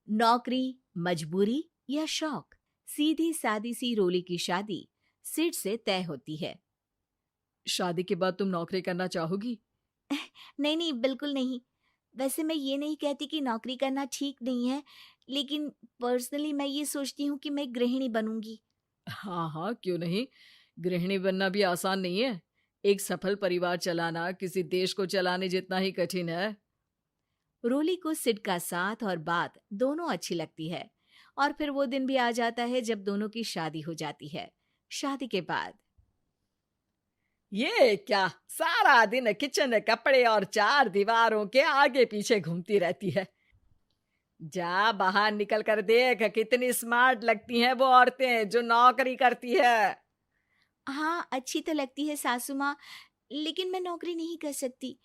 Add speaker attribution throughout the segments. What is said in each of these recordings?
Speaker 1: नौकरी, मजबूरी या शौक, सीधी सादी सी रोली की शादी सिड से तय होती है।
Speaker 2: शादी के बाद तुम नौकरी करना चाहोगी?
Speaker 1: नहीं नहीं, बिल्कुल नहीं। वैसे मैं ये नहीं कहती कि नौकरी करना ठीक नहीं है, लेकिन पर्सनली मैं ये सोचती हूँ कि मैं गृहिणी बनूंगी।
Speaker 2: हाँ हाँ, क्यों नहीं। गृहिणी बनना भी आसान नहीं है। एक सफल परिवार चलाना किसी देश को चलाने जितना ही कठिन है।
Speaker 1: रोली को सिड का साथ और बात दोनों अच्छी लगती है, और फिर वो दिन भी आ जाता है जब दोनों की शादी हो जाती है। शादी के बाद
Speaker 2: ये क्या, सारा दिन किचन में कपड़े और चार दीवारों के आगे पीछे घूमती रहती है। जा बाहर निकल कर देख, कितनी स्मार्ट लगती हैं वो औरतें जो नौकरी करती है।
Speaker 1: हाँ, अच्छी तो लगती है सासू माँ, लेकिन मैं नौकरी नहीं कर सकती।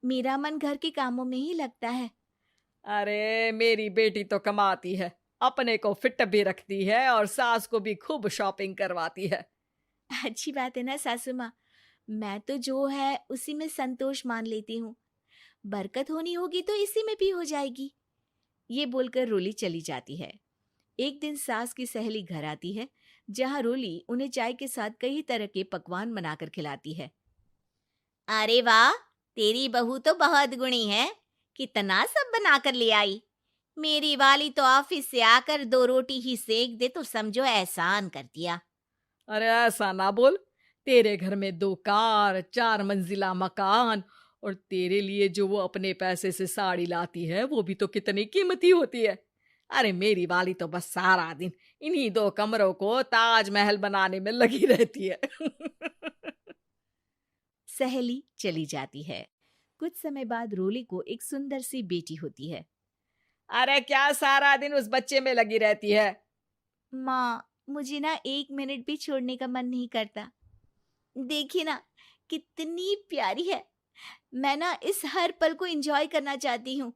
Speaker 1: मेरा मन घर के कामों में ही लगता है।
Speaker 2: अरे मेरी बेटी तो कमाती है, अपने को फिट भी रखती है और सास को भी खूब शॉपिंग करवाती है।
Speaker 1: अच्छी बात है ना सासू माँ। मैं तो जो है उसी में संतोष मान लेती हूँ। बरकत होनी होगी तो इसी में भी हो जाएगी। ये बोलकर रोली चली जाती है। एक दिन सास की सहेली घर आती है, जहाँ रोली उन्हें चाय के साथ कई तरह के पकवान बनाकर खिलाती है। अरे वाह, तेरी बहू तो बहुत गुणी है। कितना सब बनाकर ले आई। मेरी वाली तो ऑफिस से आकर 2 रोटी ही सेक दे तो समझो एहसान कर दिया।
Speaker 2: अरे ऐसा ना बोल। तेरे घर में 2 कार, 4 मंजिला मकान, और तेरे लिए जो वो अपने पैसे से साड़ी लाती है वो भी तो कितनी कीमती होती है। अरे मेरी वाली तो बस सारा दिन इन्हीं 2 कमरों को ताजमहल बनाने में लगी रहती है।
Speaker 1: सहेली चली जाती है। कुछ समय बाद रोली को एक सुंदर सी बेटी होती है।
Speaker 2: अरे क्या सारा दिन उस बच्चे में लगी रहती है।
Speaker 1: माँ, मुझे ना 1 मिनट भी छोड़ने का मन नहीं करता। देखिए ना, कितनी प्यारी है। मैं ना इस हर पल को एंजॉय करना चाहती हूँ।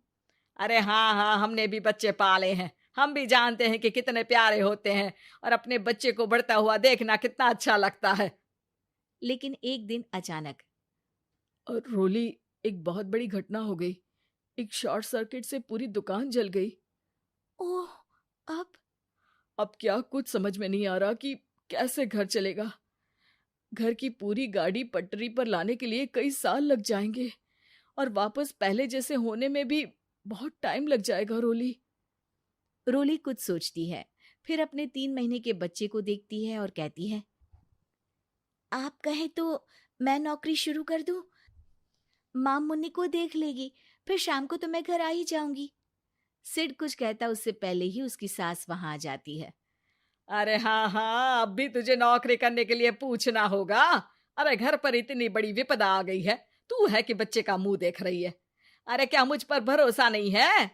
Speaker 2: अरे हाँ हाँ, हमने भी बच्चे पाले हैं। हम भी जानते हैं कि कितने प्यारे होते हैं, और अपने बच्चे को बढ़ता हुआ देखना कितना अच्छा लगता है।
Speaker 1: लेकिन एक दिन अचानक
Speaker 2: और रोली, एक बहुत बड़ी घटना हो गई। एक शॉर्ट सर्किट से पूरी दुकान जल गई।
Speaker 1: ओह, अब
Speaker 2: अब क्या कुछ समझ में नहीं आ रहा कि कैसे घर चलेगा। घर की पूरी गाड़ी पटरी पर लाने के लिए कई साल लग जाएंगे, और वापस पहले जैसे होने में भी बहुत टाइम लग जाएगा। रोली,
Speaker 1: रोली कुछ सोचती है, फिर अपने 3 महीने के बच्चे को देखती है और कहती है, आप कहे तो मैं नौकरी शुरू कर दूं? माँ मुन्नी को देख लेगी, फिर शाम को तो मैं घर आ ही जाऊंगी। सिड कुछ कहता उससे पहले ही उसकी सास वहां आ जाती है।
Speaker 2: अरे हाँ हाँ, अब भी तुझे नौकरी करने के लिए पूछना होगा। अरे घर पर इतनी बड़ी विपदा आ गई है, तू है कि बच्चे का मुंह देख रही है। अरे क्या मुझ पर भरोसा नहीं है?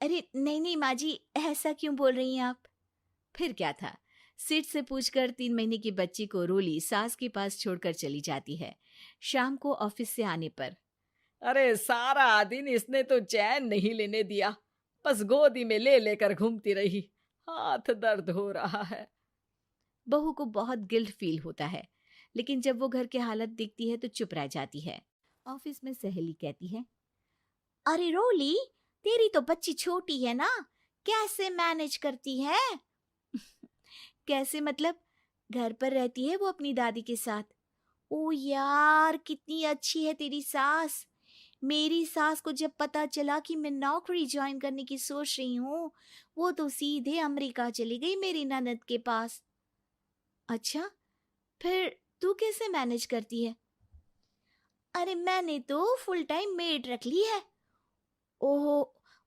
Speaker 1: अरे नहीं नहीं माँ जी, ऐसा क्यों बोल रही हैं आप? फिर क्या था, सिड से पूछकर 3 महीने की बच्ची को रोली सास के पास छोड़कर चली जाती है। शाम को ऑफिस से आने पर
Speaker 2: अरे सारा दिन इसने तो चैन नहीं लेने दिया, बस गोदी में ले लेकर घूमती रही। हाथ दर्द हो रहा है।
Speaker 1: बहू को बहुत गिल्ट फील होता है, लेकिन जब वो घर की हालत देखती है तो चुप रह जाती है। ऑफिस में सहेली कहती है, अरे रोली, तेरी तो बच्ची छोटी है ना, कैसे मैनेज करती है? कैसे मतलब? घर पर रहती है वो अपनी दादी के साथ। ओ यार, कितनी अच्छी है तेरी सास। मेरी सास को जब पता चला कि मैं नौकरी ज्वाइन करने की सोच रही हूँ, वो तो सीधे अमेरिका चली गई मेरी ननद के पास। अच्छा, फिर तू कैसे मैनेज करती है? अरे मैंने तो फुल टाइम मेड रख ली है। ओहो,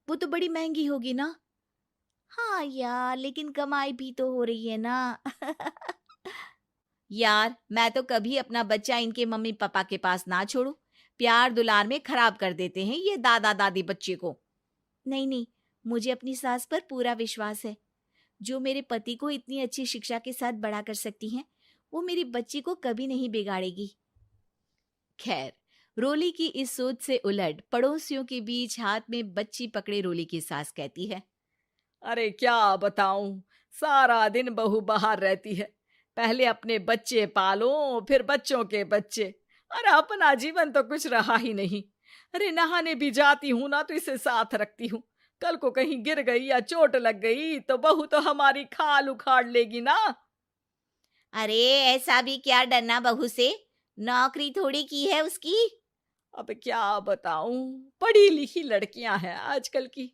Speaker 1: वो तो बड़ी महंगी होगी ना? हाँ यार, लेकिन कमाई भी तो हो रही है ना। यार, मैं तो कभी अपना बच्चा इनके मम्मी पापा के पास ना छोड़ू। प्यार दुलार में खराब कर देते हैं ये दादा दादी बच्चे को। नहीं नहीं, मुझे अपनी सास पर पूरा विश्वास है। जो मेरे पति को इतनी अच्छी शिक्षा के साथ बड़ा कर सकती हैं, वो मेरी बच्ची को कभी नहीं बिगाड़ेगी। खैर, रोली की इस सोच से उलट पड़ोसियों के बीच हाथ में बच्ची पकड़े रोली की सास कहती है,
Speaker 2: अरे क्या बताऊं, सारा दिन बहू बाहर रहती है। पहले अपने बच्चे पालो, फिर बच्चों के बच्चे। अरे अपना जीवन तो कुछ रहा ही नहीं। अरे नहाने भी जाती हूं ना तो इसे साथ रखती हूँ, कल को कहीं गिर गई या चोट लग गई तो बहू तो हमारी खाल उखाड़ लेगी ना।
Speaker 1: अरे ऐसा भी क्या डरना बहू से, नौकरी थोड़ी की है उसकी।
Speaker 2: अब क्या बताऊं, पढ़ी लिखी लड़कियां हैं आजकल की।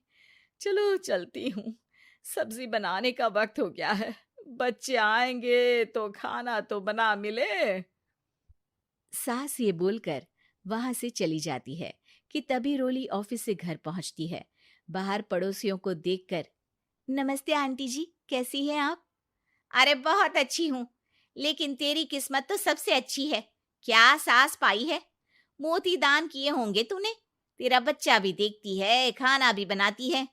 Speaker 2: चलो चलती हूँ, सब्जी बनाने का वक्त हो गया है। बच्चे आएंगे तो खाना तो बना मिले।
Speaker 1: सास ये बोलकर वहां से चली जाती है कि तभी रोली ऑफिस से घर पहुंचती है। बाहर पड़ोसियों को देखकर, नमस्ते आंटी जी, कैसी हैं आप? अरे बहुत अच्छी हूँ, लेकिन तेरी किस्मत तो सबसे अच्छी है। क्या सास पाई है, मोती दान किए होंगे तूने। तेरा बच्चा भी देखती है, खाना भी बनाती है।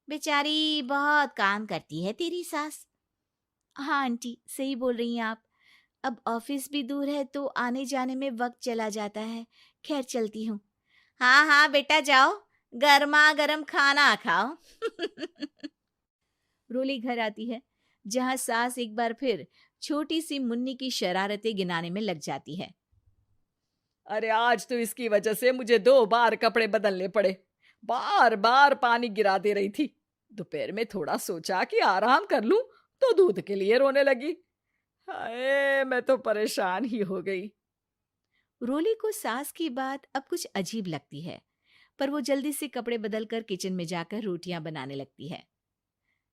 Speaker 1: बेचारी बहुत काम करती है तेरी सास। हाँ आंटी, सही बोल रही हैं आप। अब ऑफिस भी दूर है तो आने जाने में वक्त चला जाता है। खैर चलती हूँ। हाँ हाँ बेटा जाओ, गर्मा गर्म खाना खाओ। रोली घर आती है, जहाँ सास एक बार फिर छोटी सी मुन्नी की शरारतें गिनाने में लग जाती है।
Speaker 2: अरे आज तो इसकी वजह से मुझे 2 बार कपड़े बदलने पड़े। बार बार पानी गिरा दे रही थी। दोपहर में थोड़ा सोचा कि आराम कर लूं तो दूध के लिए रोने लगी। हाय, मैं तो परेशान ही हो गई।
Speaker 1: रोली को सास की बात अब कुछ अजीब लगती है, पर वो जल्दी से कपड़े बदलकर किचन में जाकर रोटियां बनाने लगती है।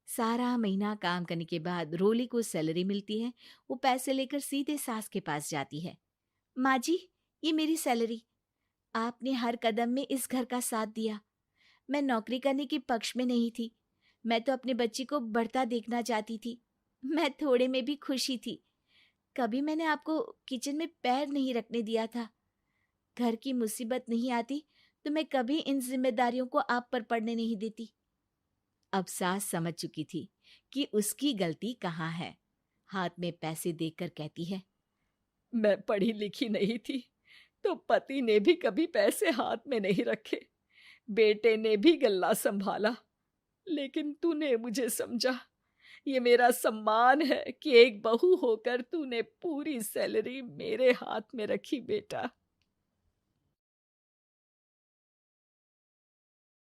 Speaker 1: सारा महीना काम करने के बाद रोली को सैलरी मिलती है। वो पैसे लेकर सीधे सास के पास जाती है। माँ जी, ये मेरी सैलरी। आपने हर कदम में इस घर का साथ दिया। मैं नौकरी करने के पक्ष में नहीं थी। मैं तो अपने बच्ची को बढ़ता देखना चाहती थी। मैं थोड़े में भी खुशी थी। कभी मैंने आपको किचन में पैर नहीं रखने दिया था। घर की मुसीबत नहीं आती तो मैं कभी इन जिम्मेदारियों को आप पर पड़ने नहीं देती। अब सास समझ चुकी थी कि उसकी गलती कहाँ है। हाथ में पैसे देकर कहती है,
Speaker 2: मैं पढ़ी लिखी नहीं थी तो पति ने भी कभी पैसे हाथ में नहीं रखे। बेटे ने भी गल्ला संभाला, लेकिन तूने मुझे समझा। ये मेरा सम्मान है कि एक बहू होकर तूने पूरी सैलरी मेरे हाथ में रखी बेटा।